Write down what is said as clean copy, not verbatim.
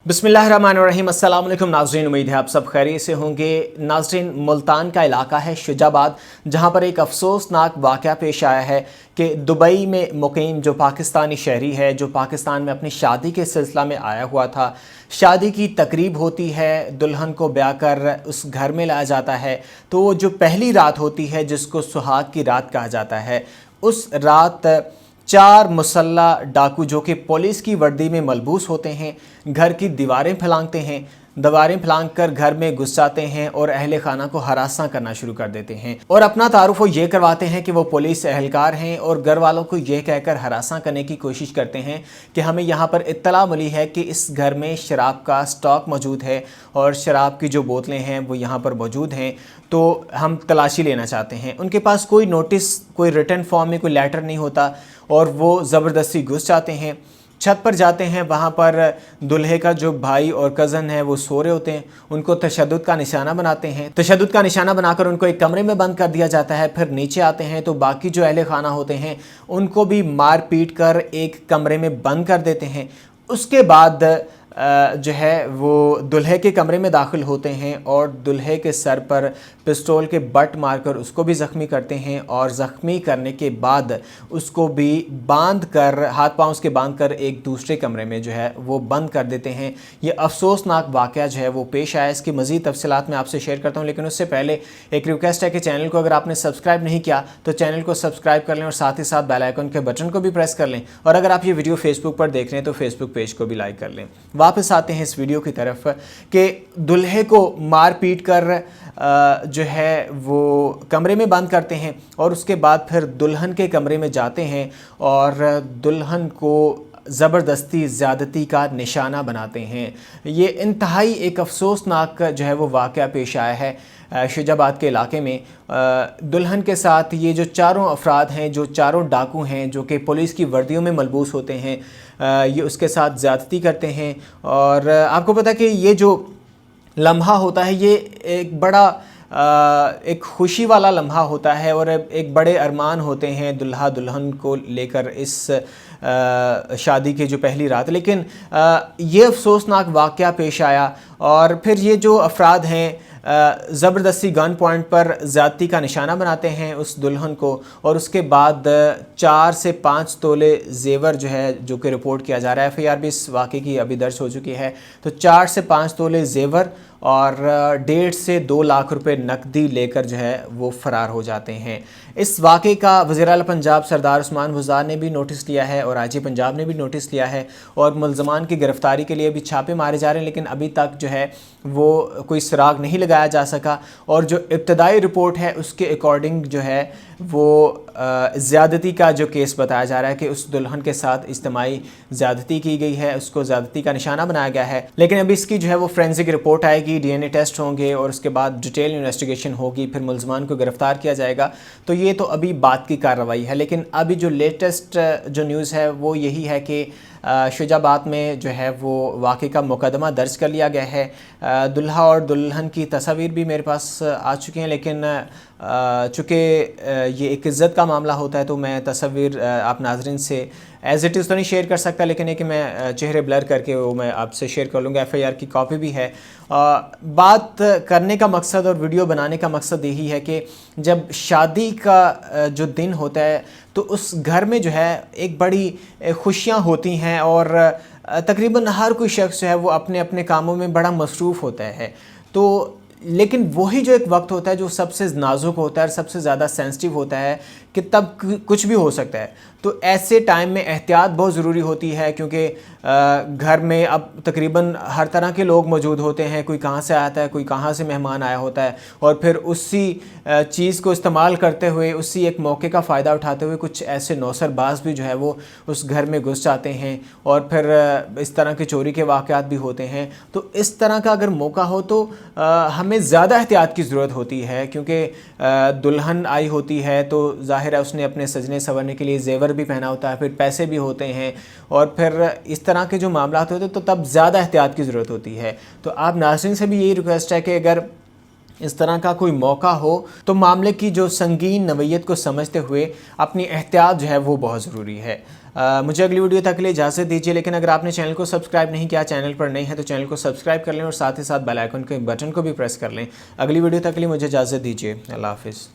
बिस्मिल्लाहिर्रहमानिर्रहीम। अस्सलाम वालेकुम नाज़रीन, उम्मीद है आप सब खैरियत से होंगे। नाज़रीन, मुल्तान का इलाका है शुजाबाद, जहां पर एक अफसोसनाक वाक़या पेश आया है कि दुबई में मुकीम जो पाकिस्तानी शहरी है, जो पाकिस्तान में अपनी शादी के सिलसिला में आया हुआ था, शादी की तकरीब होती है, दुल्हन को ब्याह कर उस घर में लाया जाता है, तो वो जो पहली रात होती है जिसको सुहाग की रात कहा जाता है, उस रात 4 मुसल्लह डाकू जो कि पुलिस की वर्दी में मलबूस होते हैं, घर की दीवारें फलांग कर घर में घुस जाते हैं और अहले खाना को हरासा करना शुरू कर देते हैं और अपना तारुफ वो ये करवाते हैं कि वो पुलिस एहलकार हैं और घर वालों को ये कहकर हरासा करने की कोशिश करते हैं कि हमें यहाँ पर इत्तला मिली है कि इस घर में शराब का स्टॉक मौजूद है और शराब की जो बोतलें हैं वो यहाँ पर मौजूद हैं, तो हम तलाशी लेना चाहते हैं। उनके पास कोई नोटिस, कोई रिटन फॉर्म में कोई लेटर नहीं होता और वो ज़बरदस्ती घुस जाते हैं। छत पर जाते हैं, वहाँ पर दुल्हे का जो भाई और कज़न है वो सो रहे होते हैं, उनको तशद्दुद का निशाना बनाते हैं। तशद्दुद का निशाना बनाकर उनको एक कमरे में बंद कर दिया जाता है। फिर नीचे आते हैं तो बाकी जो अहले खाना होते हैं उनको भी मार पीट कर एक कमरे में बंद कर देते हैं। उसके बाद जो है वो दुल्हे के कमरे में दाखिल होते हैं और दुल्हे के सर पर पिस्तौल के बट मारकर उसको भी ज़ख्मी करते हैं और ज़ख्मी करने के बाद उसको भी बांध कर, हाथ पांव उसके बांध कर एक दूसरे कमरे में जो है वो बंद कर देते हैं। ये अफसोसनाक वाक़या जो है वो पेश आया। इसकी मज़ीद तफसीलात मैं आपसे शेयर करता हूँ, लेकिन उससे पहले एक रिक्वेस्ट है कि चैनल को अगर आपने सब्सक्राइब नहीं किया तो चैनल को सब्सक्राइब कर लें और साथ ही साथ बेल आइकन के बटन को भी प्रेस कर लें, और अगर आप ये वीडियो फेसबुक पर देख रहे हैं तो फेसबुक पेज को भी लाइक कर लें। वापस आते हैं इस वीडियो की तरफ कि दुल्हे को मार पीट कर जो है वो कमरे में बंद करते हैं और उसके बाद फिर दुल्हन के कमरे में जाते हैं और दुल्हन को ज़बरदस्ती ज़्यादती का निशाना बनाते हैं। ये इंतहाई एक अफसोसनाक जो है वो वाक़या पेश आया है शुजाबाद के इलाके में। दुल्हन के साथ ये जो चारों अफराद हैं, जो चारों डाकू हैं, जो कि पुलिस की वर्दियों में मलबूस होते हैं, ये उसके साथ ज़्यादती करते हैं। और आपको पता है कि ये जो लम्हा होता है ये एक बड़ा एक खुशी वाला लम्हा होता है और एक बड़े अरमान होते हैं दुल्हा दुल्हन को लेकर इस शादी की जो पहली रात। लेकिन ये अफसोसनाक वाक़या पेश आया और फिर ये जो अफराद हैं ज़बरदस्ती गन पॉइंट पर ज़्यादती का निशाना बनाते हैं उस दुल्हन को, और उसके बाद 4 से 5 तोले जेवर जो है, जो कि रिपोर्ट किया जा रहा है, FIR भी इस वाक़े की अभी दर्ज हो चुकी है, तो 4 से 5 तोले जेवर और 1.5 से 2 लाख रुपए नकदी लेकर जो है वो फ़रार हो जाते हैं। इस वाक़े का वज़ीर आला पंजाब सरदार उस्मान बुज़दार ने भी नोटिस लिया है और IG पंजाब ने भी नोटिस लिया है और मुल्ज़मान की गिरफ़्तारी के लिए भी छापे मारे जा रहे हैं, लेकिन अभी तक जो है वो कोई सुराग नहीं लगाया जा सका। और जो इब्तदाई रिपोर्ट है उसके अकॉर्डिंग जो है वो ज़्यादती का जो केस बताया जा रहा है कि उस दुल्हन के साथ इज्तिमाई ज़्यादती की गई है, उसको ज़्यादती का निशाना बनाया गया है। लेकिन अभी इसकी जो है वो फोरेंसिक रिपोर्ट आएगी, DNA टेस्ट होंगे और उसके बाद डिटेल इन्वेस्टिगेशन होगी, फिर मुल्ज़मान को गिरफ़्तार किया जाएगा। तो ये तो अभी बात की कार्रवाई है, लेकिन अभी जो लेटेस्ट जो न्यूज़ है वो यही है कि शुजाबाद में जो है वो वाक़े का मुकदमा दर्ज कर लिया गया है। दुल्हा और दुल्हन की तस्वीर भी मेरे पास आ चुकी हैं, लेकिन चूँकि ये एक इज़्ज़त का मामला होता है तो मैं तस्वीर आप नाज़रीन से एज़ इट इज़ तो नहीं शेयर कर सकता, लेकिन कि मैं चेहरे ब्लर करके वो मैं आपसे शेयर कर लूँगा। FIR की कॉपी भी है। बात करने का मकसद और वीडियो बनाने का मकसद यही है कि जब शादी का जो दिन होता है तो उस घर में जो है एक बड़ी खुशियाँ होती हैं और तकरीबन हर कोई शख्स जो है वो अपने अपने कामों में बड़ा मसरूफ़ होता है। तो लेकिन वही जो एक वक्त होता है जो सबसे नाजुक होता है और सबसे ज़्यादा सेंसिटिव होता है कि तब कुछ भी हो सकता है। तो ऐसे टाइम में एहतियात बहुत ज़रूरी होती है, क्योंकि घर में अब तकरीबन हर तरह के लोग मौजूद होते हैं, कोई कहाँ से आता है, कोई कहाँ से मेहमान आया होता है, और फिर उसी चीज़ को इस्तेमाल करते हुए, उसी एक मौके का फ़ायदा उठाते हुए कुछ ऐसे नौसरबाज भी जो है वो उस घर में घुस जाते हैं और फिर इस तरह के चोरी के वाक़यात भी होते हैं। तो इस तरह का अगर मौका हो तो हमें ज़्यादा एहतियात की ज़रूरत होती है, क्योंकि दुल्हन आई होती है तो ज़ाहिर है उसने अपने सजने संवरने के लिए जेवर भी पहना होता है, फिर पैसे भी होते हैं, और फिर इस तरह के जो मामला होते हैं तो तब ज़्यादा एहतियात की ज़रूरत होती है। तो आप नाज़रीन से भी यही रिक्वेस्ट है कि अगर इस तरह का कोई मौका हो तो मामले की जो संगीन नवैयत को समझते हुए अपनी एहतियात जो है वो बहुत ज़रूरी है। مجھے اگلی ویڈیو تک کے لیے اجازت دیجیے، لیکن اگر آپ نے چینل کو سبسکرائب نہیں کیا، چینل پر نہیں ہے تو چینل کو سبسکرائب کر لیں اور ساتھ ہی ساتھ بیل آئیکن کے بٹن کو بھی پریس کر لیں۔ اگلی ویڈیو تک کے لیے مجھے اجازت دیجیے، اللہ حافظ۔